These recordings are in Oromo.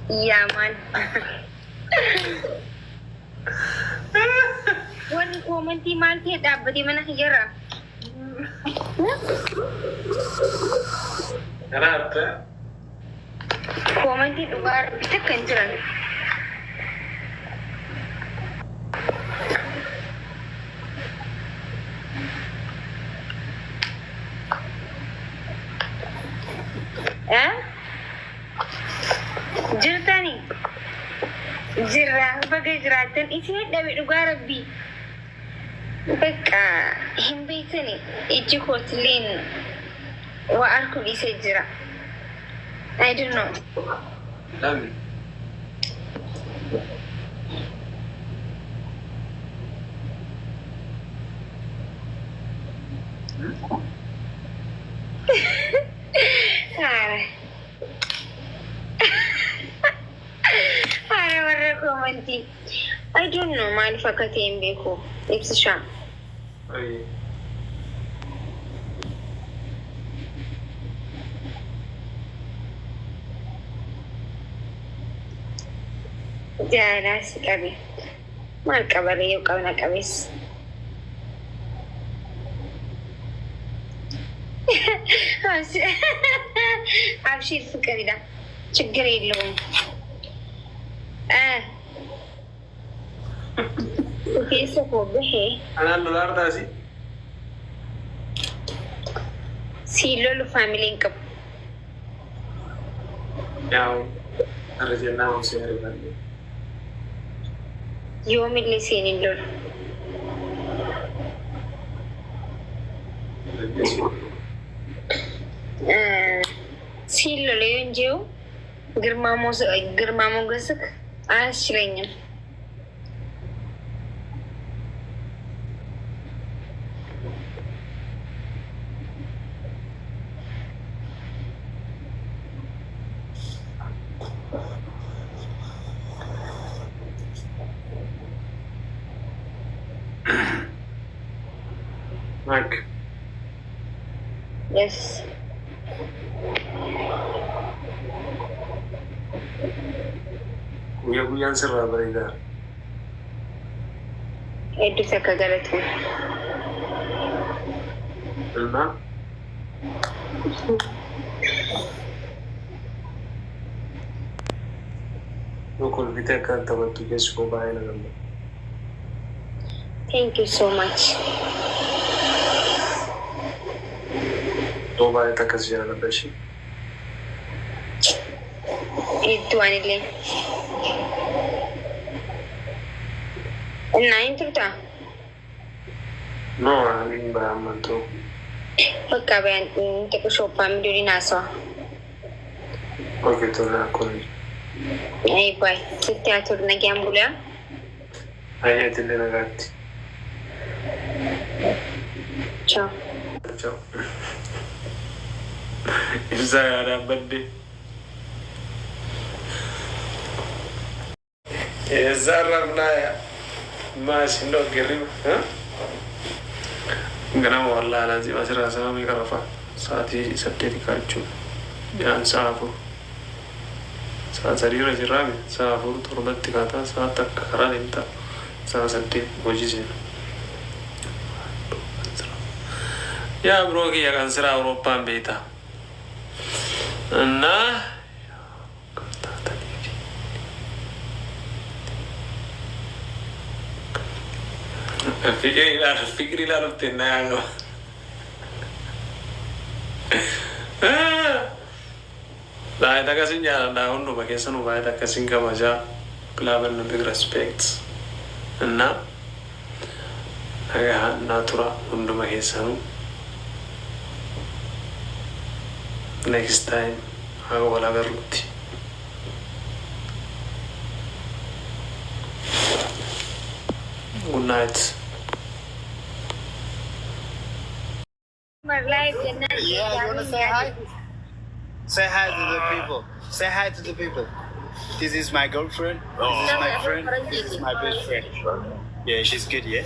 يا مان وان كومنتي مالتي دابدي من خيرا kenapa كومنتي دوار بتكنجران جرتاني جرا بقى جراتن إيشي دابي دوار ربي بقى هم بيتني إيجي هوتلين وأركو إيشي جرا I don't know. Lami. I don't know. Mal fakatin beko. It's sham. Ay. Jana si kabi. Mal kabari yung kau na kabis. Abshir fikari da. Chigri lo. Kesa ko behe. Anak luar dah sih. Silo lo family income. Yang kerja nama sehari hari. يوم اللي سينين لول سيلو ليون جيو غرمامو غسك عاشرين Mark. Yes. Guyaan sirraa bareedaa. Hedduu akka galatu. Ilmaa. Kun bitee kan taphattu keessoo baay'ee na gammada. Thank you so much. Baay'ee takkas jaalladha ishee. Hedduu anillee. Innaa hin turtaa? No, ani baay'amantoo. Bakka bayan xiqqoo shoppaa miduri naasawa. Okay, tola akkuni. Ay boy, sitti haa tolu nagaan bulaa. Ayyaati illee nagaatti. Ciao. Ciao. Ibsaa yaadaan badde. Zarrabnaa maashin dhoggerriba. Ganama wallaalaan si asirraa sababni qarafa sa'aatii 8 kaachuu yaan sa'a 4 sa'a 3 irra jirraame sa'a 4 torbatti kaataa sa'a takka karaa deemtaa sa'a 8 hojii seena. Yaa biroo kiyya kan sira Awurooppaan beektaa. Innaa fikri ilaaluuf tennaa yaangama. Baay'ee akkasiin jaaladha hunduma keessanuu baay'ee akkasiin kabajaa pilaabannu big respect. Innaa nagaa naa tura hunduma keessanuu. Next time haa wal agarruutti. Good night. Yeah, you wanna say hi? Say hi to the people. Say hi to the people. This is my girlfriend. This is my friend. This is my best friend. Yeah, she's good, yeah?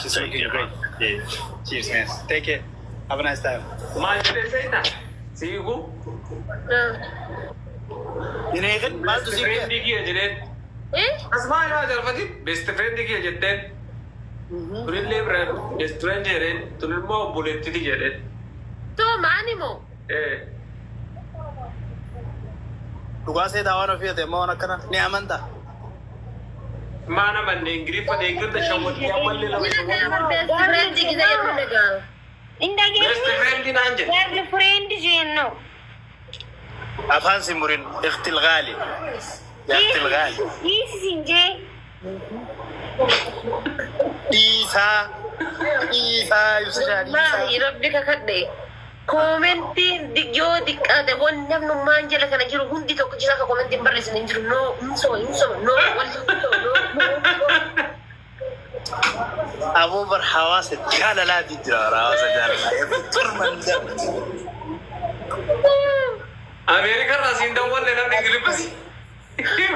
She's looking great. Yeah. Cheers, man. Take care. Have a nice time. My say that. See you go. ينيغن ما تسيب فريندي كي أجلين إيه؟ أسمع يا جرفتي بيست فريندي كي أجلين تقول لي برا بيست فريند جرين تقول ما بولتي دي جرين تو معني مو إيه لغاسي داوانا فيه دمو نكنا نعمنتا ما أنا من إنجليز فديكر تشوت يا ولي لا بس فريند كده يروح لقاه بيست فريندي نانجل غير فريند جينو أفان سيمورين اختي الغالي يا اختي الغالي يسنجي إيسا يوسجاني ما ربك كده كومنتي ديجو ديك هذا وين نحن ما نجلا كنا نجرو هندي تو كجلا كومنتي بريس نجرو نو إنسو نو أبو بر حواس كان لا تجرى راس جارنا يفتر من دم أمريكا راسين دول لنا نقلب بس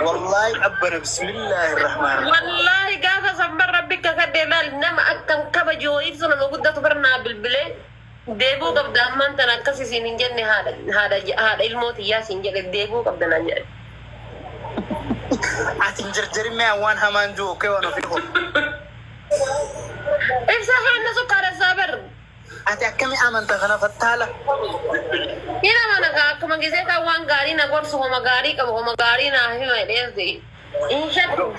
والله أبنا بسم الله الرحمن الرحيم والله قاعد صبر ربك كده مال نم أكم كبجو إنسو لما قد تبرنا بالبلاد ديبو قبضة ما أنت نكسي سنين جنة هذا الموت يا سنجل ديبو قبضة نجار أتنجر ما وان همان جو كي وانا فيهم إبسا خلنا سكر الصبر أتأكمي أمن تغنى فتالة هنا ما نكا كم كيسة كوان غاري نقول سوما غاري كم غاري ناهي ما يدري إن شاء الله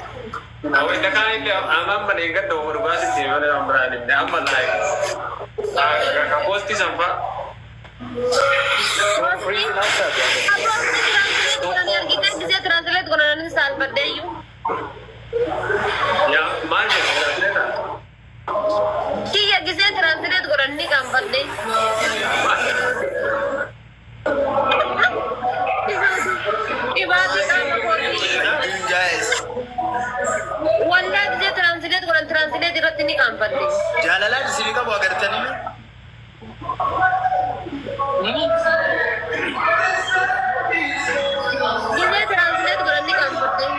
أو إذا كان اللي أمام من يقدر دور باس تيمان الأمران إن أمام لا كابوستي سامفا kita bisa translate kalau nanti saat birthday you. Ya mana? Kita bisa translate kalau nanti kamu birthday. Ibadah kamu boleh. guys Wanda bisa translate kalau translate itu nanti kamu birthday. جالالات سيدي كم وقرتني Bisa translate kalau nanti kamu birthday.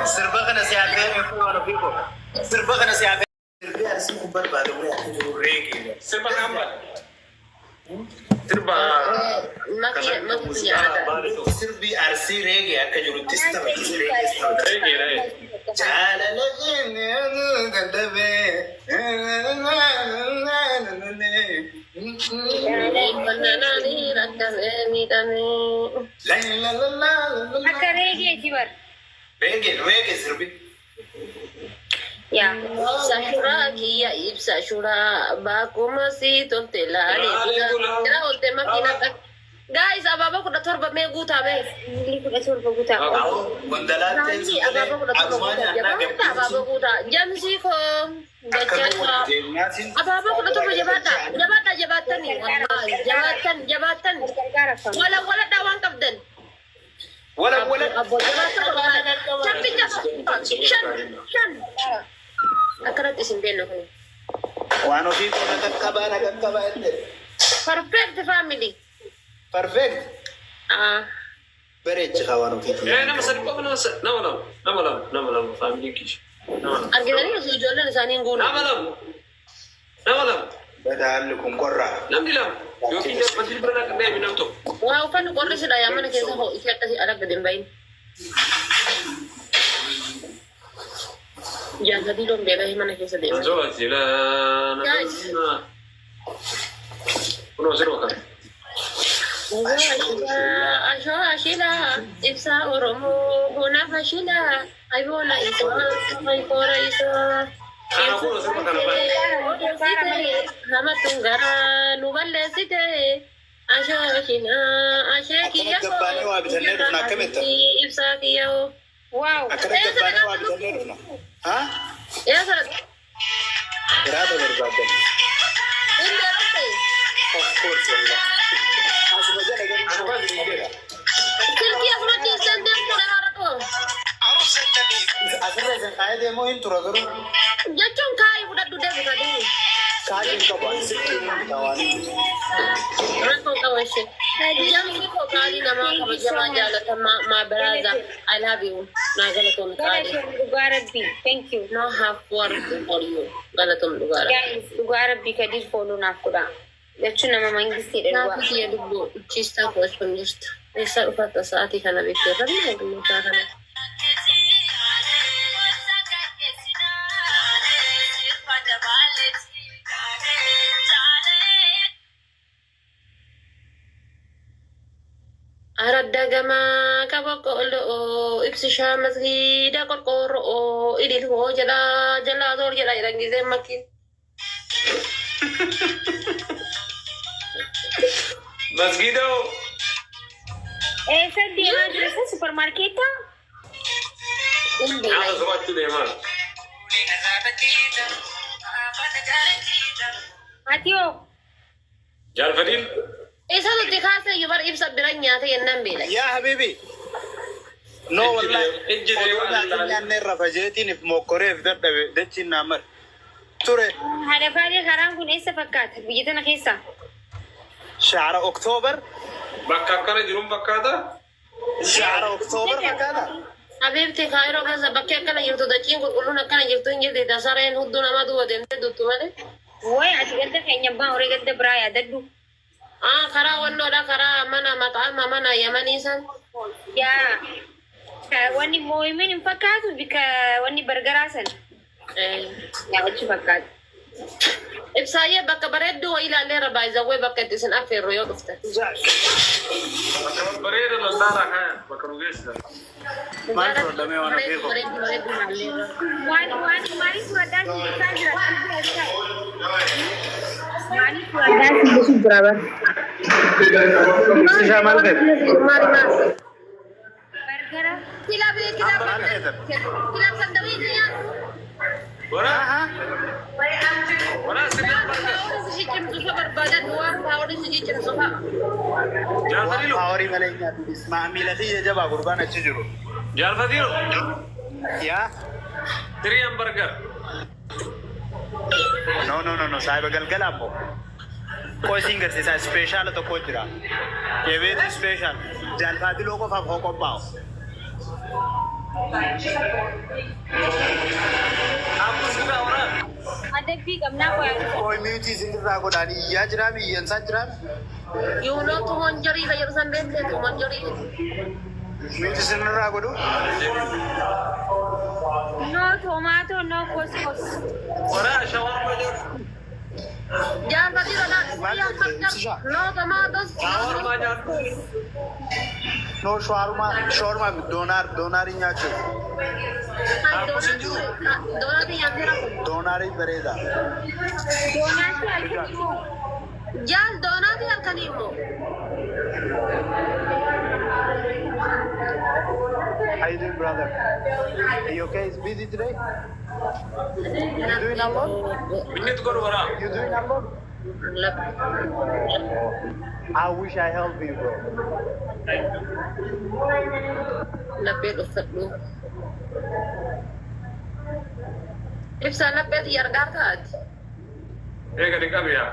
سربغنا سيابين يكون وانا فيكم سربغنا سيابين سربي أرسلكم بعد ويا حجر ريجي Serba apa? Serba. Maksudnya ada. سربي أرسل ريجي حجر تستمع Regi lah. جالالين يا قدبي Agak reggae sih bar. ريجي سربي Ya, Sahura kia ibsa shura baku masih tontela kira olte makina guys ababa kuda torba me guta me li kuda torba guta وندلات nanti ababa kuda torba guta ababa guta jam sih ko baca ababa kuda torba jabatan nih wallahi jabatan wala dawang kapten ولا abo jabatan shan akarat isimbeno ko وانا فيكم نكبا perfect family perfect بريتش خوانو فيكم Nama serba nama lam family kish. argilani masih jualan di sana ngunu Nama lam. بدال لكم قرة Nam di lam. Yoki dia pasti pernah kena minum tu. wow kan korre sudah yang mana kesa ho ikat kasih ada gedembain jangan tadi dong bela mana kesa deh Coba sila. Guys. Puno seru kan? Asho ashila ibsa oromo huna fashila aybola isa ayfora isa Anak puno seru kan apa? hama tunggara nuballe site asho ashina asheki ya Gabani wa bitanero na kameta ibsa kiyo wow أكرت جبانة وابتنيرنا ها؟ ya sarat إرادة بربادة ini berapa of course والله أصلا جانا قبل Silky aku nanti sendiri mulai marah tuh. أصلا إذا قاعد يمو إنتو رجل Ya cong kai udah duduk buka dulu. قاعد إنتو بس كواني Rasul kawan sih. Jam sih kok kali nama kamu jalan jalan sama ma beraza. I love you. Nah galatun kali. Ugarabi, thank you. No have word for you. Galatun ugara. Guys, Ugarabi kadis follow na kuda. Yachu na mama ingisi Nah dua. dia dulu cista kuas penjust. Eessa dhufatta sa'aatii kana beektee irra mootummaa kana. Aradda gamaa qaba qolloo ibsi shaamasii qorqoorroo idil hoo jalaa zoor jedha jedhan gisee makkiin. Masgido. Eessa deemaa jirta supermarkeetta? Haala sobaachuu deemaa. Atiyoo. Jaalfadiin. Isa nuti kaasa yoo bar ibsa bira nyaata yennaan beela. يا حبيبي نو والله أنا رفجتين في موكوري في دتشي نامر ترى Haadha faadhii karaan kun eessa fakkaata? Biyya tana keessa? شهر أكتوبر Bakka akkana jiruun fakkaata. شهر أكتوبر فكذا Habiibti kaayiroo keessa bakkee akkana jirtu dachiin qulqulluun akkana jirtu hin jirti tasareen hudduu namaa duuba deemtee duttu malee. Wayi ati gadda keenya abbaan horii gadda biraa yaadadhu. Karaa wannoodha karaa mana maqaa mana yamanii san. Yaa wanni moo'imin hin fakkaatu bika wanni bargaraa san. Yaa achi fakkaatu. Ibsaayyee bakka bareedduu wa ilaallee rabaayizawwee bakka itti isin affeerru yoo dhufte. Bakka bareeda lallaalaa kaya bakka nu geessisan. ما تقول وانا فيكم Maaliif fudhadhaa si ibsaa jira? Maaliif fudhadhaa si ibsu jira bara? Bargara. Kilab sandawii nyaatu. Waraa? Waraa sirriin barga. Haawwan si cimsu fa barbaadan waan haawwan si cimsu fa. Jaalfadiin. هاوري ملايين اسمع ميلادي يا جماعة قربان تشجروا Jaalfadiin. يا Tiriyan bargar. نو صاحب قلقل أبو कोई सिंगर से स्पेशल तो कोई तेरा ये भी स्पेशल जलपाती लोगों का भोकम पाओ Aku suka orang. Adabbii qabnaa qoyaa. कोई म्यूजिक सिंगर रागो डाली या जराबी ये इंसान Zarabi Yuunootu honjarii fa yeroo san beekteetu honjarii. Music singer रागो do No tomato, no couscous. Waraa shawarma jiru. Jaalfadii lolaa guyyaa harka no tomaatos. Shawarma nyaatu. No shawarma doner ही यहाँ चल Doonati nyaatera. डोनार ही बरेदा Doonaatti halkanii moo? Jaal doonati halkanii immoo. How you doing, brother? Are you okay? Is busy today? You doing unload? Inni tu koru waraa. You doing unload? I wish I helped you, bro. Laphee dhuffadhu. Ibsaa laphee xiyyaargaa taati. Eega ni qabiyaa.